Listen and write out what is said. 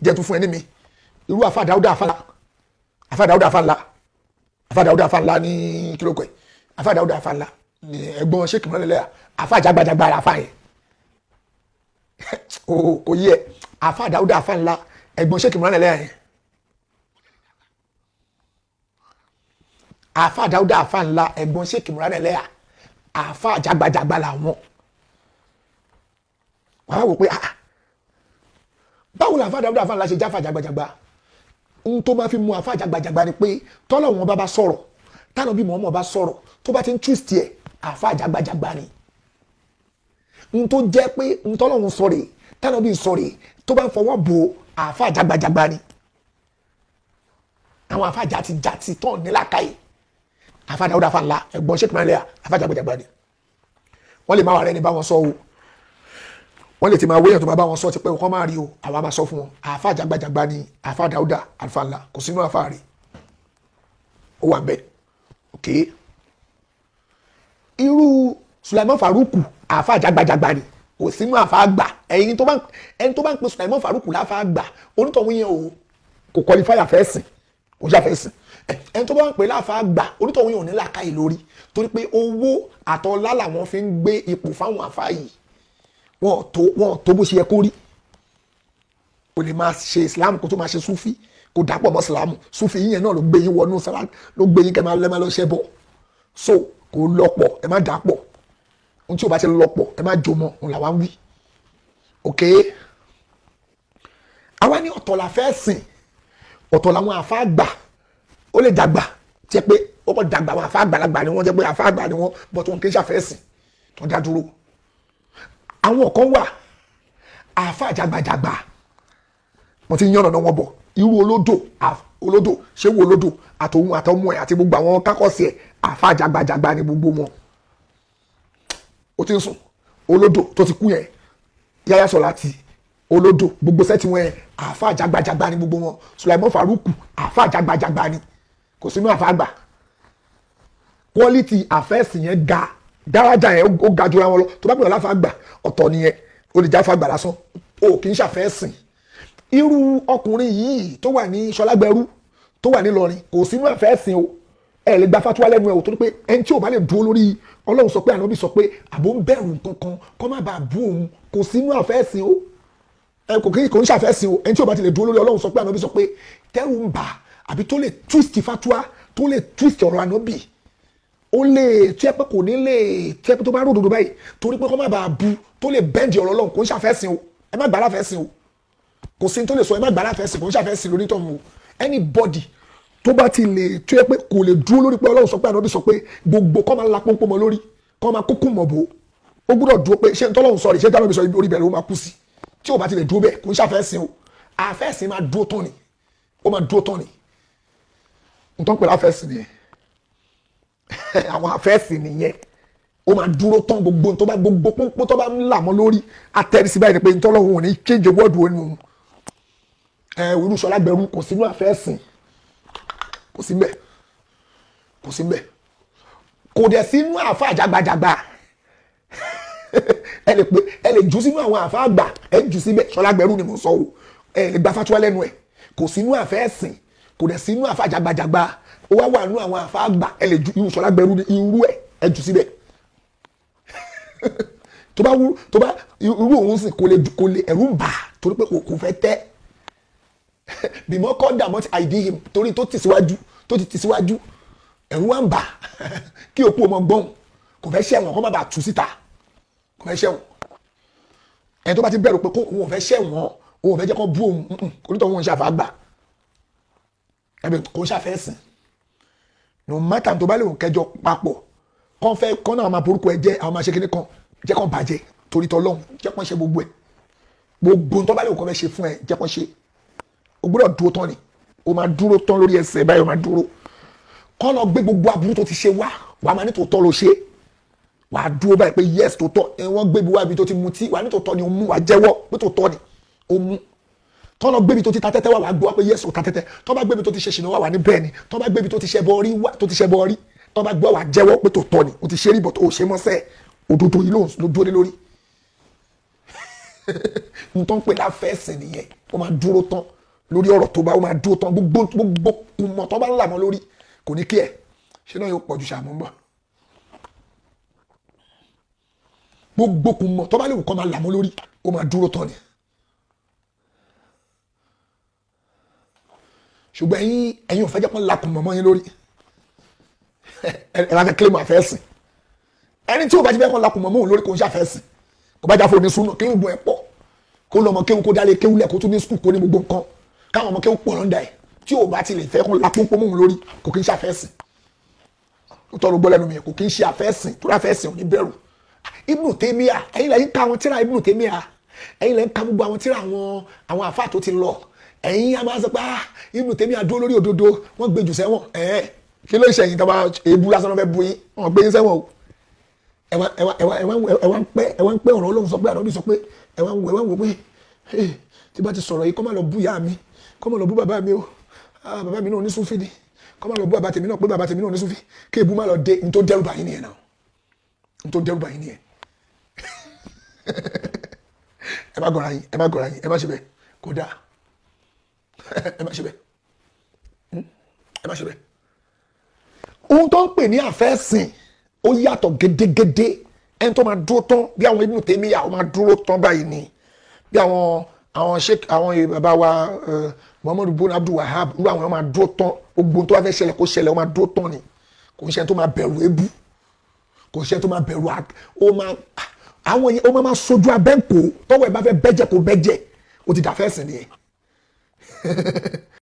jẹ́ tún fún ẹni mi irú Alfa Dauda Alfa Nla Alfa Dauda Alfa Nla ní kílókè Alfa Dauda Alfa Nla ní ẹ̀gbọ́n Sheikh Imran Eleha Alfa Jagbajagba Alfa yẹn kò yẹ Alfa Dauda Alfa Nla ẹ̀gbọ́n Sheikh Imran Eleha yẹn Alfa Dauda Alfa Nla ẹ̀gbọ́n Sheikh Imran Eleha Alfa Jagbajagba làwọn wàá wò pé báwo la Alfa Dauda Alfa Nla ṣe jáfa Jagbajagba ohun tó máa fi mú Alfa Jagbajagba ni pé tọ́lọ̀ wọn bá sọ̀rọ̀ tánà bí Muhammad bá sọ̀rọ̀ tó bá ti ń twist yẹ Alfa Jagbajagba ni ohun tó jẹ́ pé ohun tọ́lọ̀ wọn sọ̀rọ̀ tánà bí sọ̀rọ̀ tó bá ń fọwọ́ bò Alfa Jagbajagba ni àwọn Alfa jati tán nílàkàyè Alfa Dauda Alfa Nla ẹ̀gbọ́n Sheikh Imran Eleha Alfa Jagbajagba ni wọ́n lè má wà rẹ́ ní bá wọn sọ o wọ́n lè ti máa wéyàn tó máa bá wọn sọ ti pé wọ́n máa rí o àwa máa sọ fún wọn Alfa Jagbajagba ni Alfa Dauda Alfa Nla kò sínú Alfa rí ó wà bẹ́ẹ̀ ok irú Sulaiman Faruku Alfa Jagbajagba ni kò sínú Alfa àgbà ẹni tó bá ń pe Sulaiman Faruku láfa àgbà onítọ̀hún yẹn o kò qualify àfẹ́sìn kò jẹ́ àfẹ́sìn ẹni tó bá ń pe láfa àgbà onítọ̀hún yẹn ò ní làákàyè lórí torí pé owó àtọlá làwọn fi ń gbé ipò fáwọn Alfa yìí wọn tó bó ṣe yẹ kó rí o lè máa ṣe Islam kó tó máa ṣe Sufi kó dàpọ̀ mọ́ Islam Sufi yìnyẹn náà ló gbé yín wọnú sára ló gbé yín kẹ́ máa lọ́ ṣẹ́ bọ̀ so kò lọ́pọ̀ ẹ má dàpọ̀ ohun tí o bá ti lọ́pọ̀ ẹ má jò mọ́ òun làwa ń wí ok àwa ní ọ̀tọ̀ la fẹ́ sìn ọ̀tọ̀ làwọn Alfa àgbà ó lè dàgbà jẹ́ pé ó kọ́ dàgbà àwọn Alfa àgbàlagbà ni wọ́n jẹ́ pé Alfa àgbà ni wọ́n bọ̀ tó ń kí ń ṣàfẹ́ sìn tó dá dúró àwọn kan wà Alfa Jagbajagba wọ́n ti yànnà náà wọ́n bọ̀ irú olódò ṣé wo olódò àtòun àtọmọ ẹ̀ àti gbogbo àwọn kákọ́sì ẹ̀ Alfa Jagbajagba ni gbogbo wọn ó ti ń sùn olódò tó ti kú yẹn Yaya Sọláàtì olódò gbogbo sẹ́ẹ̀tì wọn yẹn Alfa Jagbajagba ni gbogbo wọn Sulaiman Faruku Alfa Jagbajagba ni kò sínú Alfa àgbà quality àfẹ́sì yẹn ga dáradà yẹn ó ga jura wọn lọ tó bá gbọ́dọ̀ láfa àgbà ọ̀tọ̀ nìyẹn ó lè jáfa àgbà lásán ó kì í ṣàfẹ́sìn irú ọkùnrin yìí tó wà ní Ṣọlágbẹrú tó wà ní Ìlọrin kò sínú àfẹ́sìn o ẹ lè gba fatuwa lẹ́nu ẹ̀ o torí pé ẹni tí ò bá lè dúró lórí Ọlọ́run sọ pé ànábì sọ pé àbò ń bẹ̀rù kankan kọ́ má bàa bú òun kò sínú àfẹ́sìn o ẹ kò ń ṣàfẹ́sìn o ẹni tí ò bá ti lè dúró lórí Ọlọ́run sọ pé ànábì sọ pé tẹ́rù ń bà àbí tó lè twist fatuwa tó lè twist ọ̀rọ̀ ànábì ó lè tí ẹ pé kò ní lè tí ẹ pé tó bá ròdòdó báyìí torí pé kó má bàa bu tó lè bẹ́ǹdì ọ̀rọ̀ Ọlọ́run kò ń ṣàfẹ́sìn o ẹ má gbà láfẹ́sìn o kò sí tó lè sọ ẹ má gbà láfẹ́sìn kò ń ṣàfẹ́sìn lórí tọ̀hún o anybody tó bá ti lè tí ẹ pé kò lè dúró lórí pé Ọlọ́run sọ pé ànábì sọ pé gbogbo kọ́ máa la pọ́npọ́n mọ́ lórí kọ́ máa kúkú mọ̀ bò ó gbúdọ̀ dúró pé ṣé ntọ́lọ́run sọ rè ṣé tàbí sọ orí bẹ̀rẹ̀ ó máa kú sí tí ò bá ti lè dúró bẹ́ẹ̀ kò ń ṣàfẹ́sìn o àfẹ́sìn máa dúró tán ni ó máa dúró tán ni ntọ́ pẹ̀lú àfẹ́sìn nìyẹn àwọn àfẹ́sì nìyẹn ó máa dúró tán gbogbo tó bá gbogbo pọ́npọ́n tó bá ń là mọ́ lórí atẹ́rìsí báyìí ni pé ntọ́lọ́hún ò ní change word wo nù irú Ṣọlágbẹrú kò sínú àfẹ́sìn kò sí mbẹ̀ kò dẹ̀ sínú Alfa Jagbajagba ẹ lè jù sínú àwọn Alfa àgbà ẹ jù síbẹ̀ Ṣọlágbẹrú ni mo sọ o ẹ lè gba fatuwa lẹ́nu ẹ̀ kò sínú àfẹ́sìn kò dẹ̀ sínú Alfa Jagbajagba ó wá wà nínú àwọn Alfa àgbà ẹ lè ju irú Ṣọlágbẹrú ní irú ẹ jù síbẹ̀ tó bá irú òun sì kò lè ẹ̀rù ń bà torí pé kò fẹ́ tẹ́ bímọ kọ́ dàmọ́ ti àìdí him torí tó ti síwájú ẹ̀rù wá ń bà kí òkú ọmọ gbọ́n kò fẹ́ ṣẹ̀wọ̀n kó má bàa tú síta kò fẹ́ ṣẹ̀wọ̀n ẹni tó bá ti bẹ̀rù pé òun ò fẹ́ ṣẹ̀wọ̀n òun ò fẹ́ jẹ́ kó bú òun onítọ̀ òun ṣàfà àgbà ẹ̀bẹ̀ kò ṣàfẹ́sìn no matter tó bá lè kẹjọ papọ̀ kàn fẹ́ kàn náà máa borúkọ ẹ jẹ́ àwọn máa ṣe kíní kan jẹ́ kàn bàjẹ́ torí tọ́lọ́hún jẹ́ kàn ṣe gbogbo ẹ̀ gbogbo tó bá lè kàn fẹ́ ṣe fún ẹ jẹ́ kàn ṣe o gbọ́dọ̀ dúró tán ni o máa dúró tán lórí ẹsẹ̀ báyìí o máa dúró kàn lọ gbé gbogbo aburú tó ti ṣe wá wàá máa ní tòótọ́ ló ṣe wàá dúró báyìí pé yes tòótọ́ wọ́n gbé ibi wá ibi tó ti mutí wàá ní tòótọ́ ni o mú wàá jẹ́wọ́ pé tòótọ́ ni o mú tọ́ lọ gbébi tó ti ta tẹ́tẹ́ wà wá gbọ́ pé yẹ́sù ta tẹ́tẹ́ tọ́ bá gbébi tó ti ṣe ṣìnà wà wá ní bẹ́ẹ̀ ni tọ́ bá gbébi tó ti ṣe bọ́ rí wá tó ti ṣe bọ́ rí tọ́ bá gbọ́ wà jẹ́wọ́ pé tó tọ́ ni o ti ṣe rí bọ̀ tó o ṣe mọ́sẹ́ òdodo yìí ló dúró lé lórí n tó ń pè láfẹ́sìn nìyẹn ó máa dúró tán lórí ọ̀rọ̀ tó bá ó máa dúró tán gbogbo kùmọ̀ tó bá ń là mọ́ lórí kò ní kí ẹ̀ ṣé náà yóò pọ̀ ju ṣàmú bọ̀ gbogbo kùmọ̀ tó bá lè wù kọ́ máa là mọ́ lórí ó máa dúró tán ni. ṣùgbọ́n ẹ̀yin ò fẹ́ jẹ́ pọ́n lakùn mọ̀mọ́ yín lórí ẹ bá fẹ́ kílẹ̀ mọ́ àfẹ́sìn ẹni tí ò bá ti fẹ́ kọ́ lakùn mọ̀mọ́ òun lórí kò ń ṣàfẹ́sìn kò bá jáfọ́ omi súnà kí ń gun ẹ̀ pọ̀ kó lọ́mọ kéwù kó dálé kéwù lẹ̀ kó tún ní skul kó ní gbogbo nǹkan káwọn ọmọ kéwù pọ̀ lọ́ndà ẹ̀ tí ò bá ti lè fẹ́ kọ́ lakùn pọ̀ mọ́ òun lórí kò kí ń ṣàfẹ́sìn ó tọrọ gbọ́ lẹ́nu mi kò kí ń ṣe àfẹ́sìn tó láfẹ́sìn ò ní bẹ̀rù Ibnu Taymiya ẹ̀yin lẹ́yìn ká àwọn tíra Ibnu Taymiya ẹ̀yin lẹ́yìn ká gbogbo àwọn tíra àwọn àfáà tó ti lọ ẹ̀yin a máa sọ pé Ibnu Taymiya dúró lórí òdodo wọ́n gbé jù sẹ́wọ̀n kí ló ń ṣẹ̀yìn tó bá èébú lásán fẹ́ bu yín wọ́n gbé yín sẹ́wọ̀n o ẹ̀wọ̀n ń pẹ́ ọ̀rọ̀ Ọlọ́run sọ pé àdọ́bí sọ pé ẹ̀wọ̀n wò pé tí bá ti sọ̀rọ̀ yìí kọ́ máa lọ bú ìyá mi kọ́ máa lọ bú bàbá mi o bàbá mi náà ní Súfì ni kọ́ máa lọ bú bàbá tèmi náà pé bàbá tèmi náà ní Súfì kí èébú máa lọ dé ní tó dẹ́rù bàyín nìyẹn náà ní tó dẹ́rù bàyín nìyẹn ẹ má gọ̀ra yín ẹ má gọ̀ra yín ẹ má ṣe bẹ́ẹ̀ kò dáa ẹ má ṣe bẹ́ẹ̀ ẹ má ṣe bẹ́ẹ̀. ohun tó ń pè ní àfẹ́sìn ó yàtọ̀ gédégédé ẹni tó máa dúró tán bí àwọn Ibnu Taymiya ó máa dúró tán báyìí ni bí àwọn sheik àwọn bàbá wa Muhammadu bin Abdul Wahab irú àwọn máa dúró tán gbogbo tó bá fẹ́ ṣẹlẹ̀ kó ṣẹlẹ̀ ó máa dúró tán ni kò ń ṣe tó máa bẹ̀rù ebú kò ń ṣe tó máa bẹ̀rù àwọn yẹn ó máa sojú abẹ́ǹkó tọ́wọ́ ẹ̀ bá fẹ́ bẹ́jẹ̀ kó bẹ́jẹ̀ ó ti dàfẹ́sìn nìyẹn.